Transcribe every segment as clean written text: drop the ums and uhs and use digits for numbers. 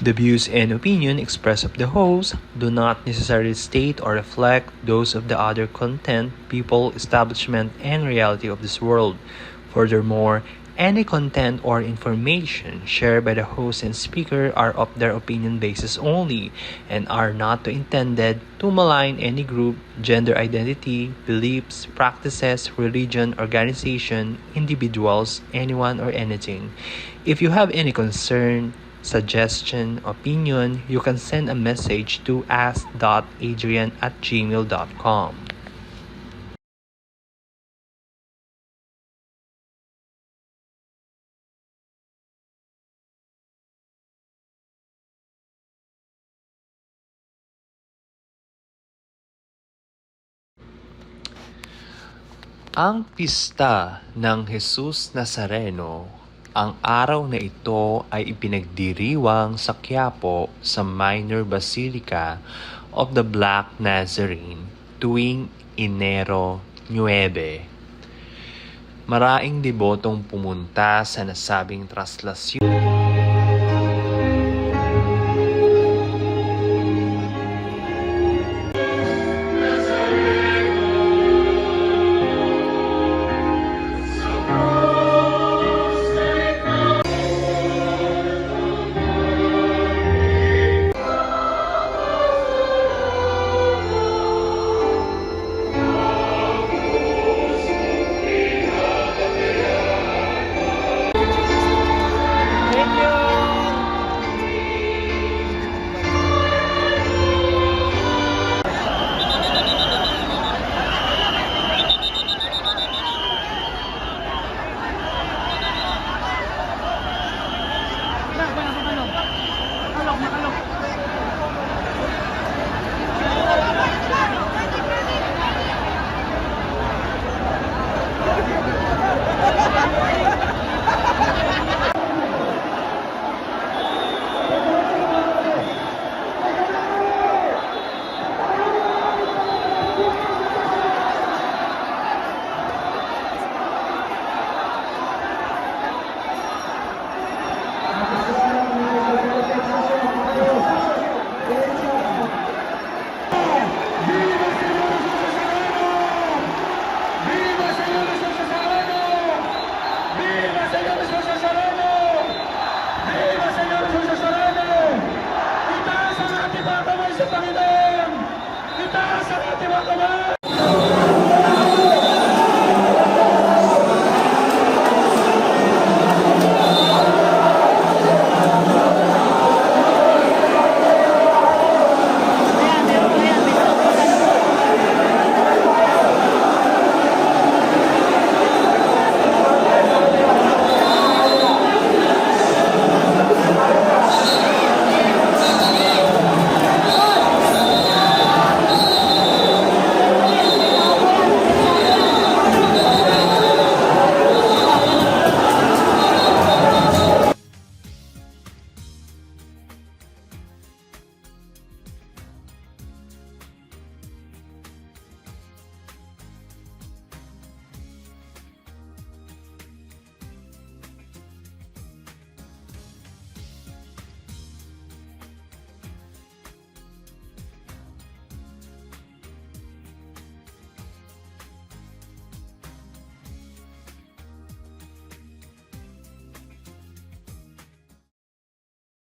The views and opinion expressed of the host do not necessarily state or reflect those of the other content, people, establishment, and reality of this world. Furthermore, any content or information shared by the host and speaker are of their opinion basis only and are not intended to malign any group, gender identity, beliefs, practices, religion, organization, individuals, anyone, or anything. If you have any concern, suggestion, opinion, you can send a message to ask.adrian@gmail.com. Ang pista ng Jesus Nazareno, ang araw na ito ay ipinagdiriwang sa Quiapo sa Minor Basilica of the Black Nazarene tuwing Enero 9. Maraing debotong pumunta sa nasabing traslasyon.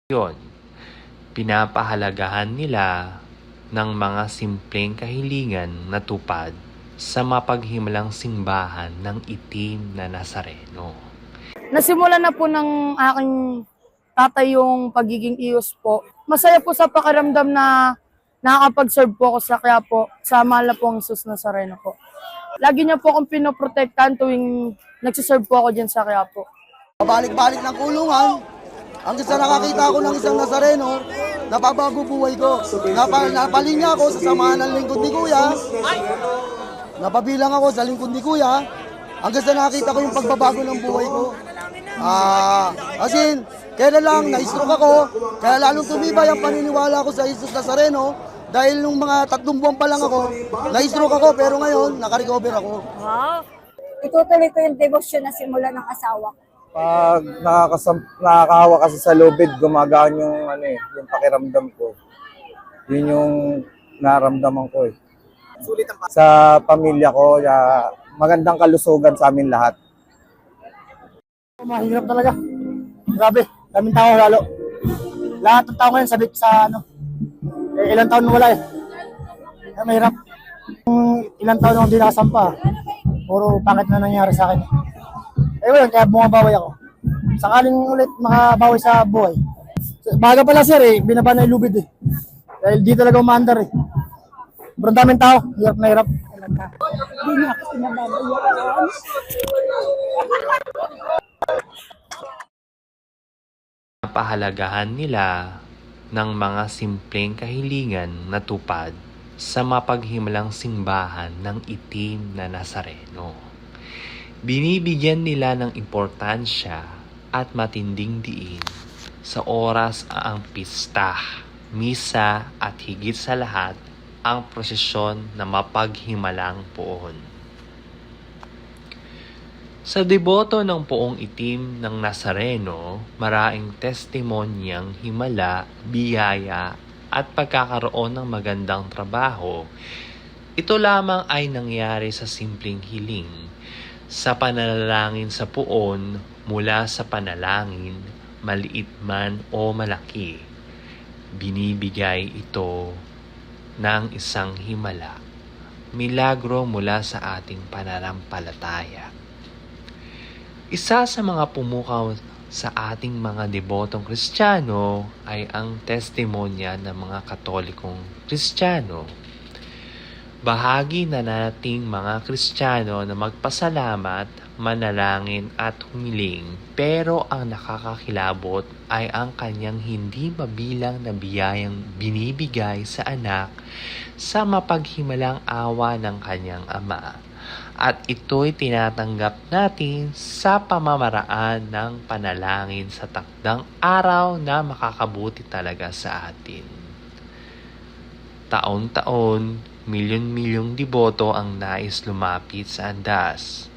Yun, pinapahalagahan nila ng mga simpleng kahilingan na tupad sa mapaghimalang simbahan ng itim na Nazareno. Nasimulan na po ng aking tatay yung pagiging iyos po. Masaya po sa pakiramdam na nakakapag-serve po ako sa Quiapo, sa mahal na pong Jesus Nazareno po. Lagi niya po akong pinoprotektahan tuwing nagsiserve po ako dyan sa Quiapo. Pabalik-balik ng kulungan, hanggang sa nakakita ko ng isang Nazareno, napabago buhay ko. Napalinya ako sa samahan ng lingkod ni Kuya, napabilang ako sa lingkod ni Kuya, hanggang sa nakita ko yung pagbabago ng buhay ko. As in, kaya lang, na-stroke ako, kaya lalong tumibay ang paniniwala ko sa Jesus Nazareno, dahil nung mga 3 buwan pa lang ako, na-stroke ako, pero ngayon, nakarecover ako. Wow! Itutuloy ko yung devotion na simula ng asawa ko. Pag nakakahawa kasi sa lubid, gumagaan yung yung pakiramdam ko. Yun yung naramdaman ko eh. Sa pamilya ko, magandang kalusugan sa amin lahat. Mahirap talaga. Grabe, daming tao lalo. Lahat ng tao ngayon sabik sa ilang taon na wala eh. Kaya mahirap. Ilang taon na hindi nakasampa. Puro pangit na nangyari sa akin. Yun, kaya bumabawi ako. Sakaling ulit makabawi sa buhay. Baga pala sir eh, binaba na yung lubid eh. Dahil di talaga umaandar eh. Sobrang daming tao, hirap na hirap. Hindi niya ako pinababayaan. Napahalagahan nila ng mga simpleng kahilingan na tupad sa mapaghimalang simbahan ng itim na Nazareno. Binibigyan nila ng importansya at matinding diin sa oras ang pista, misa at higit sa lahat ang prosesyon na mapaghimalang poon. Sa deboto ng poong itim ng Nazareno, maraming testimonyang himala, biyaya at pagkakaroon ng magandang trabaho. Ito lamang ay nangyari sa simpleng hiling, sa panalangin sa poon mula sa panalangin, maliit man o malaki. Binibigay ito ng isang himala, milagro mula sa ating pananampalataya. Isa sa mga pumukaw sa ating mga debotong Kristiyano ay ang testimonya ng mga Katolikong Kristiyano. Bahagi na nating mga Kristiyano na magpasalamat, manalangin at humiling, pero ang nakakakilabot ay ang kanyang hindi mabilang na biyayang binibigay sa anak sa mapaghimalang awa ng kanyang ama. At ito'y tinatanggap natin sa pamamaraan ng panalangin sa takdang araw na makakabuti talaga sa atin. Taon-taon, milyon-milyong deboto ang nais lumapit sa andas.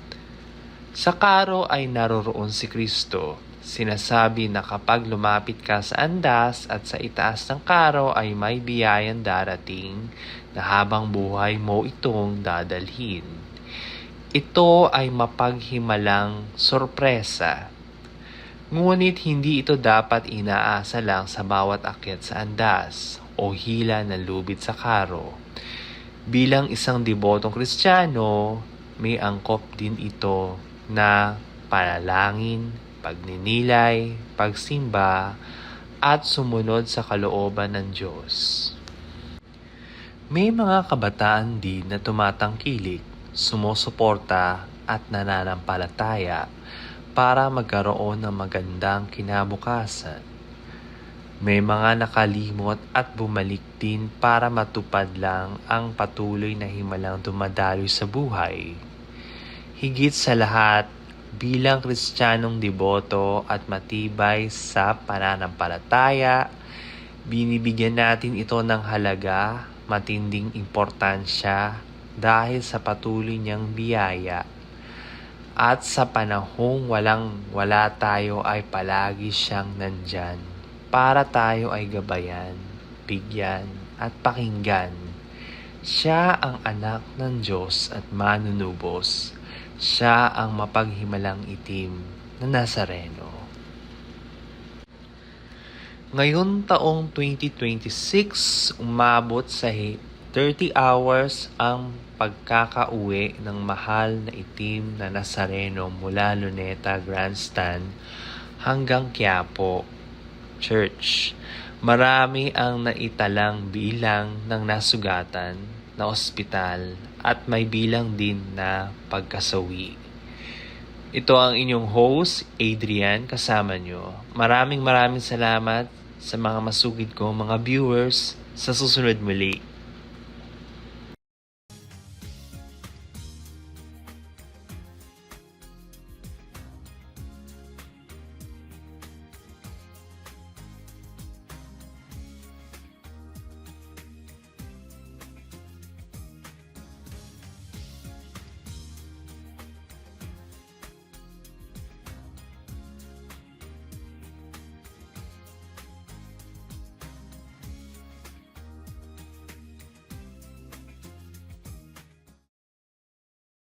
Sa karo ay naroroon si Kristo. Sinasabi na kapag lumapit ka sa andas at sa itaas ng karo ay may biyayang darating na habang buhay mo itong dadalhin. Ito ay mapaghimalang sorpresa. Ngunit hindi ito dapat inaasa lang sa bawat akyat sa andas o hila na lubid sa karo. Bilang isang debotong Kristiyano, may angkop din ito na panalangin, pagninilay, pagsimba, at sumunod sa kalooban ng Diyos. May mga kabataan din na tumatangkilik, sumusuporta at nananampalataya para magkaroon ng magandang kinabukasan. May mga nakalimot at bumalik din para matupad lang ang patuloy na himalang dumadaloy sa buhay. Higit sa lahat, bilang Kristiyanong deboto at matibay sa pananampalataya, binibigyan natin ito ng halaga, matinding importansya dahil sa patuloy niyang biyaya. At sa panahong walang-wala tayo ay palagi siyang nandyan para tayo ay gabayan, bigyan at pakinggan. Siya ang anak ng Diyos at manunubos. Siya ang mapaghimalang itim na Nazareno. Ngayon taong 2026, umabot sa 30 hours ang pagkakauwi ng mahal na itim na Nazareno mula Luneta Grandstand hanggang Quiapo Church. Marami ang naitalang bilang ng nasugatan na ospital at may bilang din na pagkasawi. Ito ang inyong host, Adrian, kasama nyo. Maraming salamat sa mga masugid ko, mga viewers, sa susunod muli.